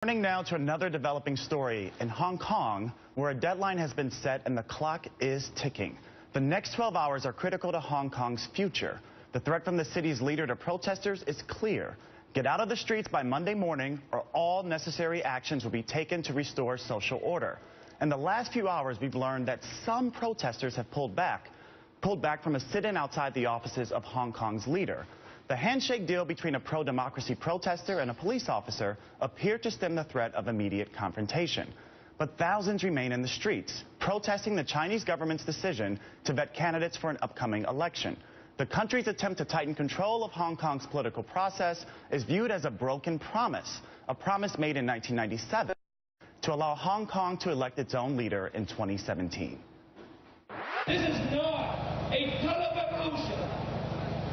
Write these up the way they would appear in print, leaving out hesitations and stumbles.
Turning now to another developing story in Hong Kong, where a deadline has been set and the clock is ticking. The next 12 hours are critical to Hong Kong's future. The threat from the city's leader to protesters is clear. Get out of the streets by Monday morning, or all necessary actions will be taken to restore social order. In the last few hours, we've learned that some protesters have pulled back from a sit-in outside the offices of Hong Kong's leader. The handshake deal between a pro-democracy protester and a police officer appeared to stem the threat of immediate confrontation. But thousands remain in the streets, protesting the Chinese government's decision to vet candidates for an upcoming election. The country's attempt to tighten control of Hong Kong's political process is viewed as a broken promise, a promise made in 1997 to allow Hong Kong to elect its own leader in 2017. This is not a televolution.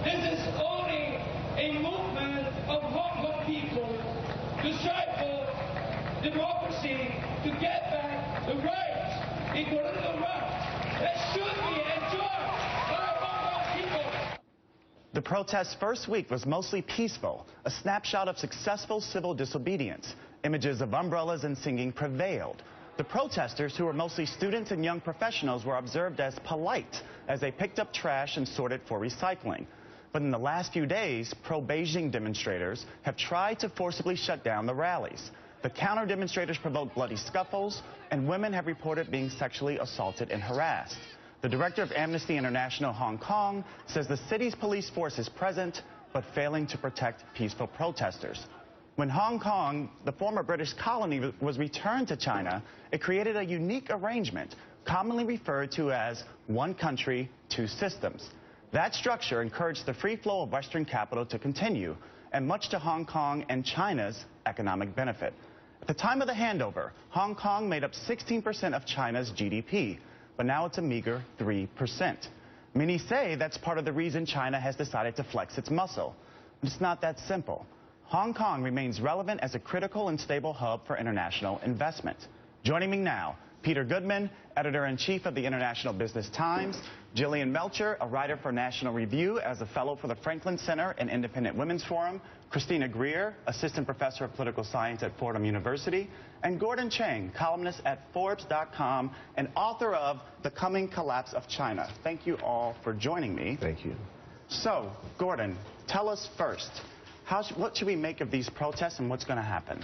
This is only a movement of Hong Kong people to strive for democracy, to get back the rights, the political rights that should be enjoyed by Hong Kong people. The protest's first week was mostly peaceful, a snapshot of successful civil disobedience. Images of umbrellas and singing prevailed. The protesters, who were mostly students and young professionals, were observed as polite as they picked up trash and sorted for recycling. But in the last few days, pro-Beijing demonstrators have tried to forcibly shut down the rallies. The counter-demonstrators provoked bloody scuffles, and women have reported being sexually assaulted and harassed. The director of Amnesty International Hong Kong says the city's police force is present, but failing to protect peaceful protesters. When Hong Kong, the former British colony, was returned to China, it created a unique arrangement, commonly referred to as one country, two systems. That structure encouraged the free flow of Western capital to continue, and much to Hong Kong and China's economic benefit. At the time of the handover, Hong Kong made up 16% of China's GDP, but now it's a meager 3%. Many say that's part of the reason China has decided to flex its muscle. But it's not that simple. Hong Kong remains relevant as a critical and stable hub for international investment. Joining me now, Peter Goodman, editor-in-chief of the International Business Times, Gillian Melcher, a writer for National Review as a fellow for the Franklin Center and Independent Women's Forum, Christina Greer, assistant professor of political science at Fordham University, and Gordon Chang, columnist at Forbes.com and author of The Coming Collapse of China. Thank you all for joining me. Thank you. So, Gordon, tell us first, what should we make of these protests and what's going to happen?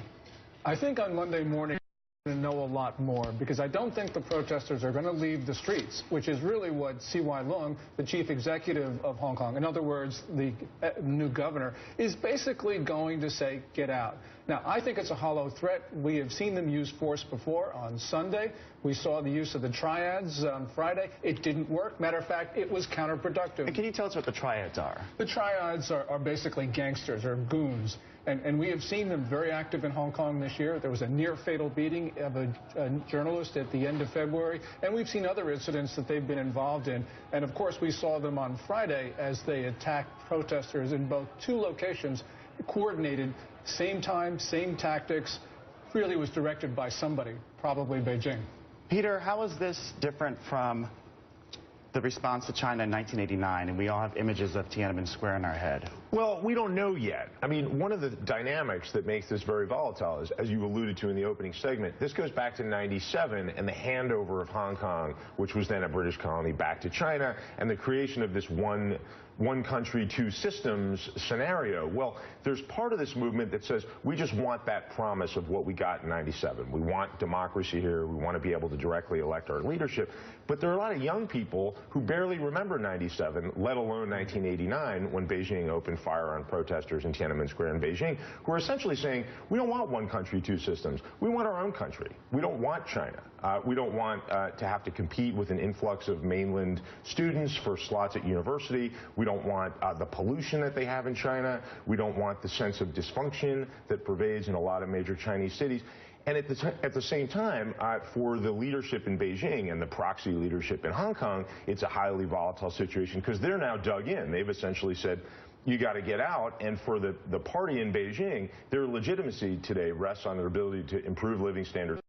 I think on Monday morning we're going to know a lot more, because I don't think the protesters are going to leave the streets, which is really what C.Y. Leung, the chief executive of Hong Kong, in other words, the new governor, is basically going to say, get out. Now, I think it's a hollow threat. We have seen them use force before. On Sunday, we saw the use of the triads on Friday. It didn't work. Matter of fact, it was counterproductive. And can you tell us what the triads are? The triads are basically gangsters or goons. And we have seen them very active in Hong Kong this year. There was a near-fatal beating of a journalist at the end of February. And we've seen other incidents that they've been involved in. And, of course, we saw them on Friday as they attacked protesters in both two locations, coordinated, same time, same tactics. Really was directed by somebody, probably Beijing. Peter, how is this different from the response to China in 1989, and we all have images of Tiananmen Square in our head? Well, we don't know yet. I mean, one of the dynamics that makes this very volatile is, as you alluded to in the opening segment, this goes back to '97 and the handover of Hong Kong, which was then a British colony, back to China, and the creation of this one country, two systems scenario. Well, there's part of this movement that says we just want that promise of what we got in '97. We want democracy here. We want to be able to directly elect our leadership. But there are a lot of young people who barely remember '97, let alone 1989, when Beijing opened fire on protesters in Tiananmen Square in Beijing, who are essentially saying, we don't want one country, two systems. We want our own country. We don't want China. We don't want to have to compete with an influx of mainland students for slots at university. We don't want the pollution that they have in China. We don't want the sense of dysfunction that pervades in a lot of major Chinese cities. And at the same time, for the leadership in Beijing and the proxy leadership in Hong Kong, it's a highly volatile situation, because they're now dug in. They've essentially said, you got to get out. And for the party in Beijing, their legitimacy today rests on their ability to improve living standards.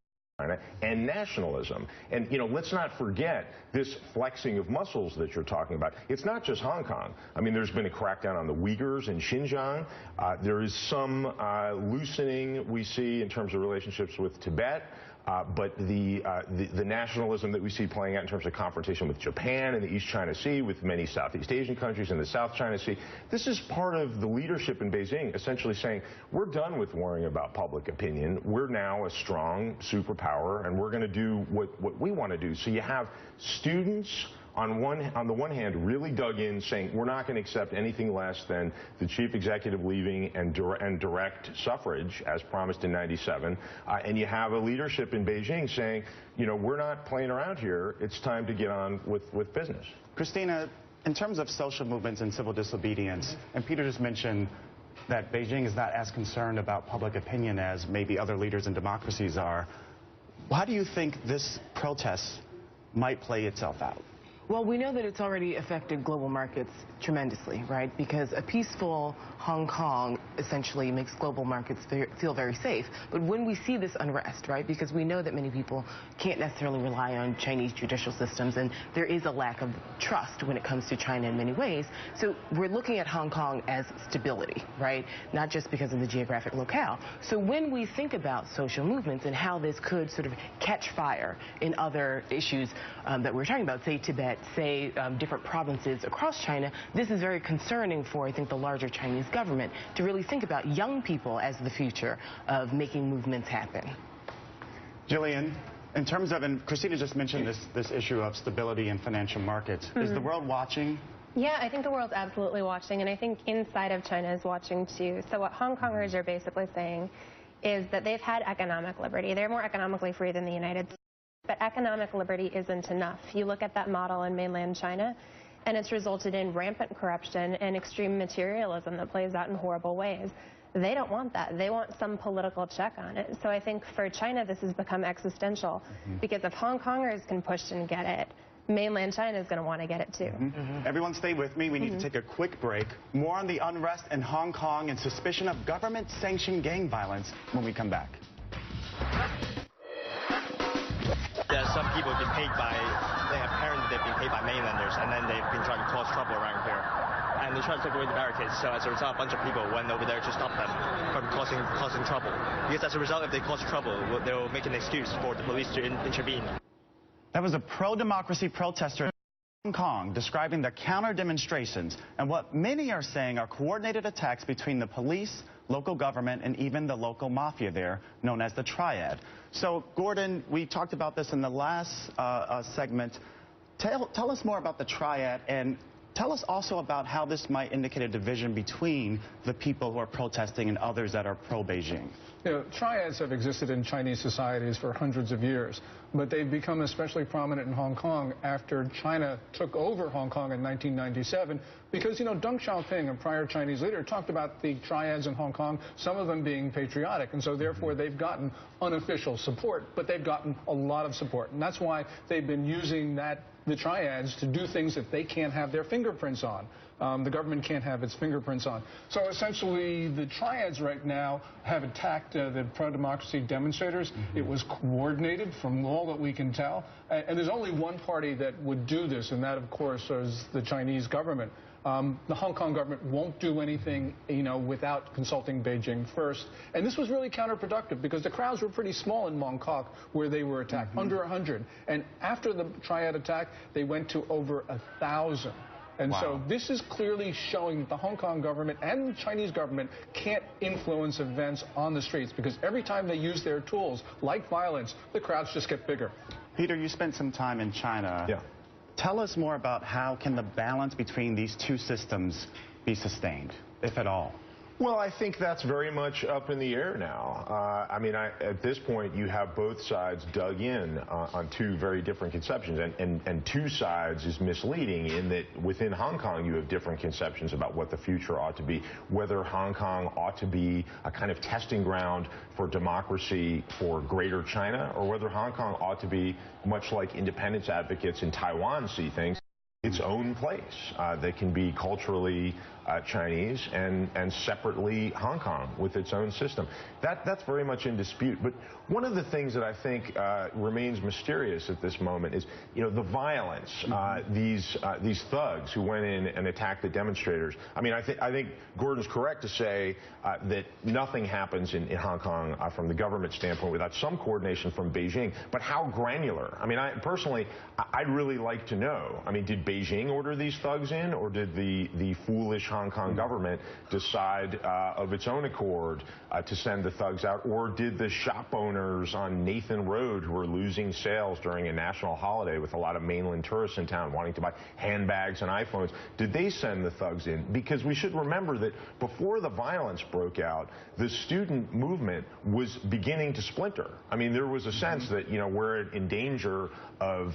China and nationalism. And, you know, let's not forget this flexing of muscles that you're talking about. It's not just Hong Kong. I mean, there's been a crackdown on the Uyghurs in Xinjiang. There is some loosening we see in terms of relationships with Tibet. But the nationalism that we see playing out in terms of confrontation with Japan and the East China Sea, with many Southeast Asian countries in the South China Sea, this is part of the leadership in Beijing essentially saying, we're done with worrying about public opinion. We're now a strong superpower, and we're going to do what we want to do. So you have students on the one hand, really dug in, saying we're not going to accept anything less than the chief executive leaving and direct suffrage, as promised in '97. And you have a leadership in Beijing saying, you know, we're not playing around here. It's time to get on with business. Christina, in terms of social movements and civil disobedience, and Peter just mentioned that Beijing is not as concerned about public opinion as maybe other leaders in democracies are. How do you think this protest might play itself out? Well, we know that it's already affected global markets tremendously, right? Because a peaceful Hong Kong essentially makes global markets feel very safe. But when we see this unrest, right, because we know that many people can't necessarily rely on Chinese judicial systems, and there is a lack of trust when it comes to China in many ways. So we're looking at Hong Kong as stability, right? Not just because of the geographic locale. So when we think about social movements and how this could sort of catch fire in other issues that we're talking about, say Tibet, say different provinces across China, this is very concerning for, I think, the larger Chinese government to really think about young people as the future of making movements happen. Jillian, in terms of, and Christina just mentioned this issue of stability in financial markets, is the world watching? Yeah, I think the world's absolutely watching, and I think inside of China is watching too. So what Hong Kongers are basically saying is that they've had economic liberty. They're more economically free than the United States. But economic liberty isn't enough. You look at that model in mainland China, and it's resulted in rampant corruption and extreme materialism that plays out in horrible ways. They don't want that. They want some political check on it. So I think for China, this has become existential, because if Hong Kongers can push and get it, mainland China is going to want to get it too. Everyone stay with me. We need to take a quick break. More on the unrest in Hong Kong and suspicion of government-sanctioned gang violence when we come back. There's some people have been paid by, apparently they've been paid by mainlanders, and then they've been trying to cause trouble around here. And they tried to take away the barricades, so as a result, a bunch of people went over there to stop them from causing trouble. Because as a result, if they cause trouble, they'll make an excuse for the police to intervene. That was a pro-democracy protester in Hong Kong describing the counter-demonstrations and what many are saying are coordinated attacks between the police, local government, and even the local mafia there, known as the Triad. So, Gordon, we talked about this in the last segment. Tell us more about the Triad, and tell us also about how this might indicate a division between the people who are protesting and others that are pro-Beijing. You know, triads have existed in Chinese societies for hundreds of years, but they've become especially prominent in Hong Kong after China took over Hong Kong in 1997, because, you know, Deng Xiaoping, a prior Chinese leader, talked about the triads in Hong Kong, some of them being patriotic, and so therefore they've gotten unofficial support, but they've gotten a lot of support, and that's why they've been using the triads to do things that they can't have their fingerprints on. The government can't have its fingerprints on. So essentially, the triads right now have attacked the pro-democracy demonstrators. It was coordinated from all that we can tell. And there's only one party that would do this, and that, of course, is the Chinese government. The Hong Kong government won't do anything, you know, without consulting Beijing first. And this was really counterproductive, because the crowds were pretty small in Mongkok where they were attacked, under 100. And after the triad attack, they went to over 1,000. And so this is clearly showing that the Hong Kong government and the Chinese government can't influence events on the streets, because every time they use their tools, like violence, the crowds just get bigger. Peter, you spent some time in China. Yeah. Tell us more about how can the balance between these two systems be sustained, if at all? Well, I think that's very much up in the air now. I mean, at this point, you have both sides dug in on two very different conceptions, and two sides is misleading in that within Hong Kong, you have different conceptions about what the future ought to be, whether Hong Kong ought to be a kind of testing ground for democracy for Greater China, or whether Hong Kong ought to be, much like independence advocates in Taiwan see things, its its own place that can be culturally Chinese and separately Hong Kong with its own system. That's very much in dispute. But one of the things that I think remains mysterious at this moment is, the violence. These thugs who went in and attacked the demonstrators. I mean, I think Gordon's correct to say that nothing happens in Hong Kong from the government standpoint without some coordination from Beijing. But how granular? I mean, personally, I'd really like to know. I mean, did Beijing order these thugs in, or did the foolish Hong Kong government decide of its own accord to send the thugs out, or did the shop owners on Nathan Road, who are losing sales during a national holiday with a lot of mainland tourists in town wanting to buy handbags and iPhones, did they send the thugs in? Because we should remember that before the violence broke out, the student movement was beginning to splinter. I mean, there was a sense that, we're in danger of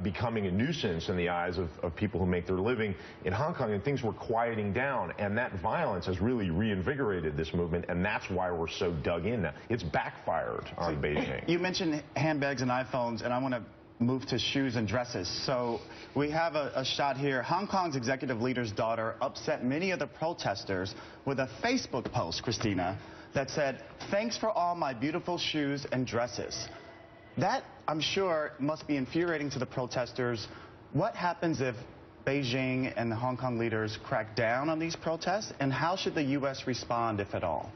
becoming a nuisance in the eyes of people who make their living in Hong Kong, and things were quieting down, and that violence has really reinvigorated this movement, and that's why we're so dug in now. It's backfired on Beijing. You mentioned handbags and iPhones, and I want to move to shoes and dresses. So we have a shot here. Hong Kong's executive leader's daughter upset many of the protesters with a Facebook post, Christina, that said, "Thanks for all my beautiful shoes and dresses." That, I'm sure, must be infuriating to the protesters. What happens if Beijing and the Hong Kong leaders crack down on these protests, and how should the U.S. respond, if at all?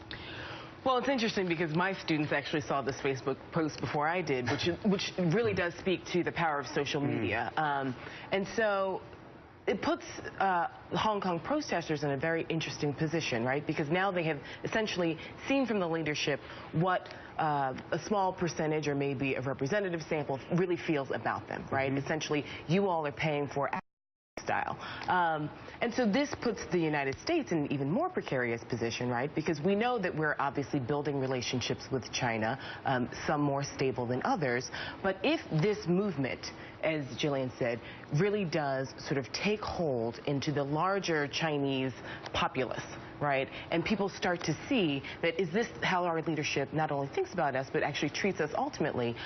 Well, it's interesting because my students actually saw this Facebook post before I did, which really does speak to the power of social media. And so it puts Hong Kong protesters in a very interesting position, right? Because now they have essentially seen from the leadership what a small percentage or maybe a representative sample really feels about them, right? Essentially, you all are paying for style. And so this puts the United States in an even more precarious position, right? Because we know that we're obviously building relationships with China, some more stable than others. But if this movement, as Jillian said, really does sort of take hold into the larger Chinese populace, right? And people start to see that is this how our leadership not only thinks about us, but actually treats us ultimately.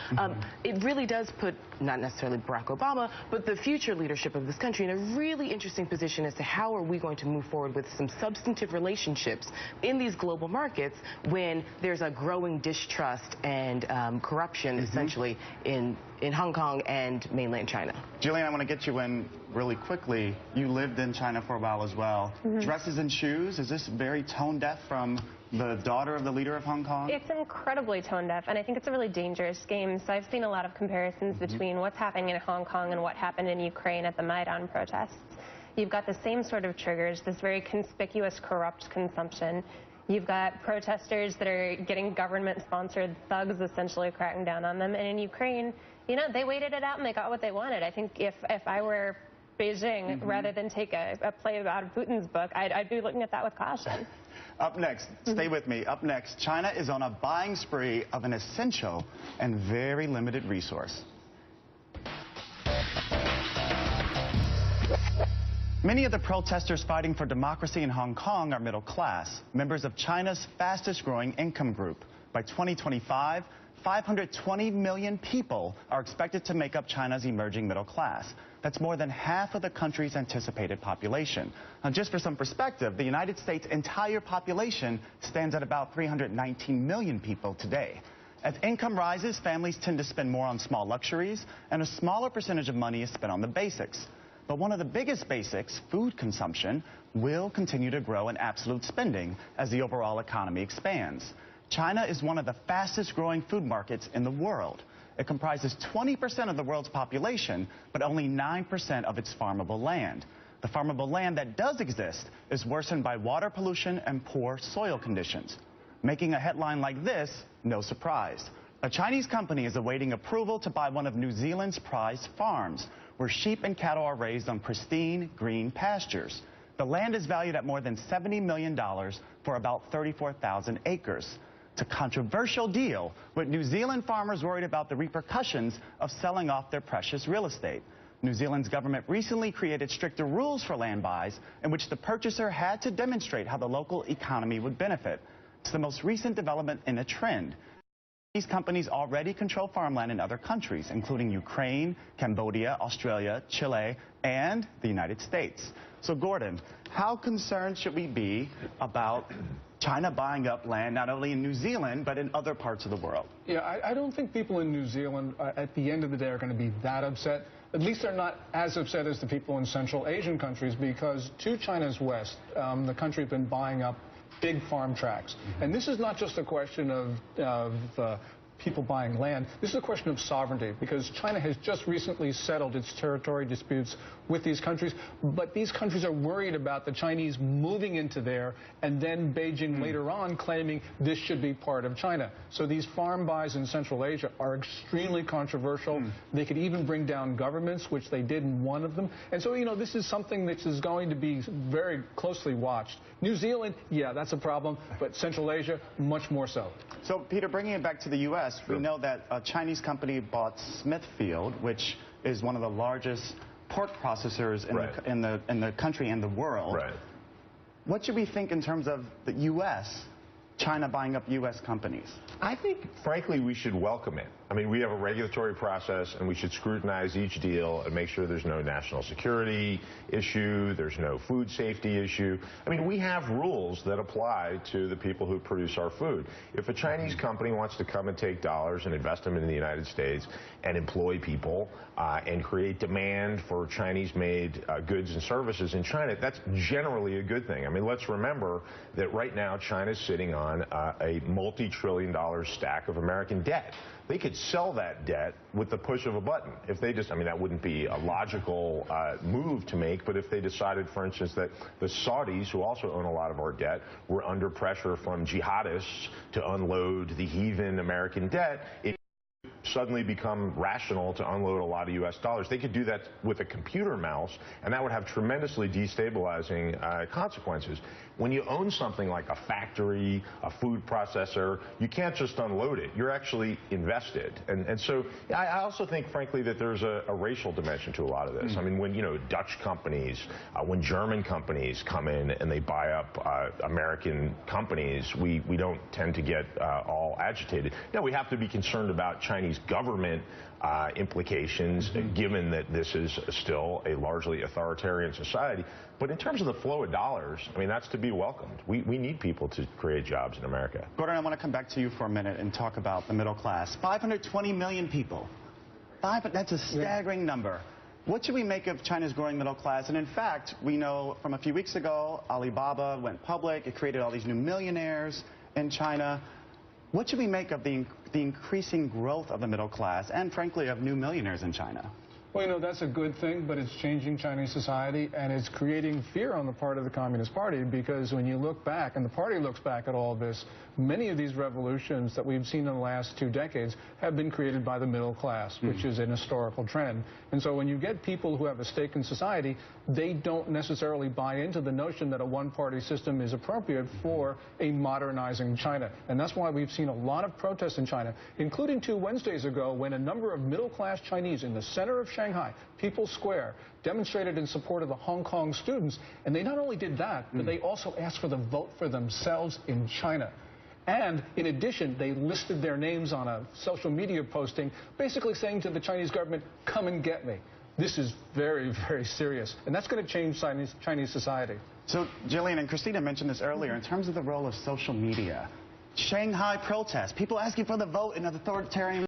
It really does put, not necessarily Barack Obama, but the future leadership of this country in a really interesting position as to how are we going to move forward with some substantive relationships in these global markets when there's a growing distrust and corruption, essentially, in Hong Kong and mainland China. Jillian, I want to get you in really quickly. You lived in China for a while as well. Dresses and shoes, is this very tone deaf from the daughter of the leader of Hong Kong? It's incredibly tone deaf, and I think it's a really dangerous game. So I've seen a lot of comparisons between what's happening in Hong Kong and what happened in Ukraine at the Maidan protests. You've got the same sort of triggers, this very conspicuous corrupt consumption. You've got protesters that are getting government-sponsored thugs essentially cracking down on them. And in Ukraine, they waited it out and they got what they wanted. I think if I were Beijing, rather than take a play out of Putin's book, I'd be looking at that with caution. Up next, stay with me. Up next, China is on a buying spree of an essential and very limited resource. Many of the protesters fighting for democracy in Hong Kong are middle class, members of China's fastest growing income group. By 2025, 520 million people are expected to make up China's emerging middle class. That's more than half of the country's anticipated population. Now, just for some perspective, the United States' entire population stands at about 319 million people today. As income rises, families tend to spend more on small luxuries, and a smaller percentage of money is spent on the basics. But one of the biggest basics, food consumption, will continue to grow in absolute spending as the overall economy expands. China is one of the fastest growing food markets in the world. It comprises 20% of the world's population, but only 9% of its farmable land. The farmable land that does exist is worsened by water pollution and poor soil conditions. Making a headline like this, no surprise. A Chinese company is awaiting approval to buy one of New Zealand's prized farms, where sheep and cattle are raised on pristine green pastures. The land is valued at more than $70 million for about 34,000 acres. It's a controversial deal, with New Zealand farmers worried about the repercussions of selling off their precious real estate. New Zealand's government recently created stricter rules for land buys in which the purchaser had to demonstrate how the local economy would benefit. It's the most recent development in a trend. These companies already control farmland in other countries, including Ukraine, Cambodia, Australia, Chile, and the United States. So, Gordon, how concerned should we be about China buying up land not only in New Zealand, but in other parts of the world? Yeah, I don't think people in New Zealand, at the end of the day, are going to be that upset. At least they're not as upset as the people in Central Asian countries, because to China's west, the country has been buying up big farm tracts. And this is not just a question of people buying land. This is a question of sovereignty, because China has just recently settled its territory disputes with these countries, but these countries are worried about the Chinese moving into there and then Beijing later on claiming this should be part of China. So these farm buys in Central Asia are extremely controversial. They could even bring down governments, which they did in one of them. And so, you know, this is something that is going to be very closely watched. New Zealand, yeah, that's a problem, but Central Asia, much more so. So, Peter, bringing it back to the U.S., we know that a Chinese company bought Smithfield, which is one of the largest pork processors in the country and the world. Right. What should we think in terms of the U.S., China buying up U.S. companies? I think, frankly, we should welcome it. I mean, we have a regulatory process, and we should scrutinize each deal and make sure there's no national security issue, there's no food safety issue. I mean, we have rules that apply to the people who produce our food. If a Chinese company wants to come and take dollars and invest them in the United States and employ people and create demand for Chinese-made goods and services in China, that's generally a good thing. I mean, let's remember that right now China's sitting on a multi-trillion-dollar stack of American debt. They could sell that debt with the push of a button. If they just, I mean, that wouldn't be a logical move to make, but if they decided, for instance, that the Saudis, who also own a lot of our debt, were under pressure from jihadists to unload the heathen American debt, it suddenly become rational to unload a lot of U.S. dollars. They could do that with a computer mouse, and that would have tremendously destabilizing consequences. When you own something like a factory, a food processor, you can't just unload it. You're actually invested. And so I also think, frankly, that there's a racial dimension to a lot of this. I mean, when, you know, Dutch companies, when German companies come in and they buy up American companies, we don't tend to get all agitated. Now, we have to be concerned about Chinese government implications, given that this is still a largely authoritarian society. But in terms of the flow of dollars, I mean, that's to be welcomed. We need people to create jobs in America. Gordon, I want to come back to you for a minute and talk about the middle class. 520 million people. That's a staggering number. What should we make of China's growing middle class? And in fact, we know from a few weeks ago, Alibaba went public. It created all these new millionaires in China. What should we make of the increasing growth of the middle class and, frankly, of new millionaires in China? Well, you know, that's a good thing, but it's changing Chinese society, and it's creating fear on the part of the Communist Party, because when you look back, and the party looks back at all of this, many of these revolutions that we've seen in the last 2 decades have been created by the middle class, which is an historical trend. And so when you get people who have a stake in society, they don't necessarily buy into the notion that a one-party system is appropriate for a modernizing China. And that's why we've seen a lot of protests in China, including 2 Wednesdays ago when a number of middle-class Chinese in the center of Shanghai, People's Square, demonstrated in support of the Hong Kong students. And they not only did that, but they also asked for the vote for themselves in China. And in addition, they listed their names on a social media posting, basically saying to the Chinese government, come and get me. This is very, very serious. And that's going to change Chinese society. So, Jillian and Christina mentioned this earlier, in terms of the role of social media. Shanghai protests, people asking for the vote in an authoritarian.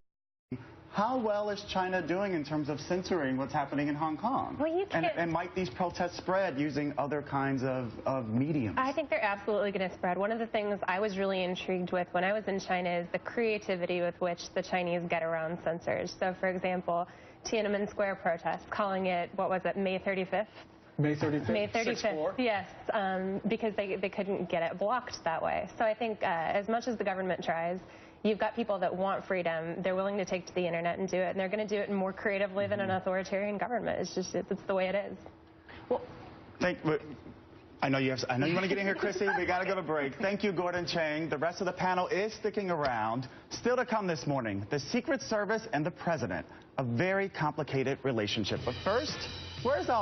How well is China doing in terms of censoring what's happening in Hong Kong? Well, you can't... and might these protests spread using other kinds of mediums? I think they're absolutely going to spread. One of the things I was really intrigued with when I was in China is the creativity with which the Chinese get around censors. So, for example, Tiananmen Square protests, calling it, what was it, May 35th? May 35th? May 35th, 6-4? yes, because they couldn't get it blocked that way. So I think as much as the government tries, you've got people that want freedom. They're willing to take to the internet and do it, and they're going to do it more creatively than an authoritarian government. It's just, it's the way it is. Well, I know you want to get in here, Chrissy. We got to go to break. Thank you, Gordon Chang. The rest of the panel is sticking around. Still to come this morning, the Secret Service and the president. A very complicated relationship. But first, where's all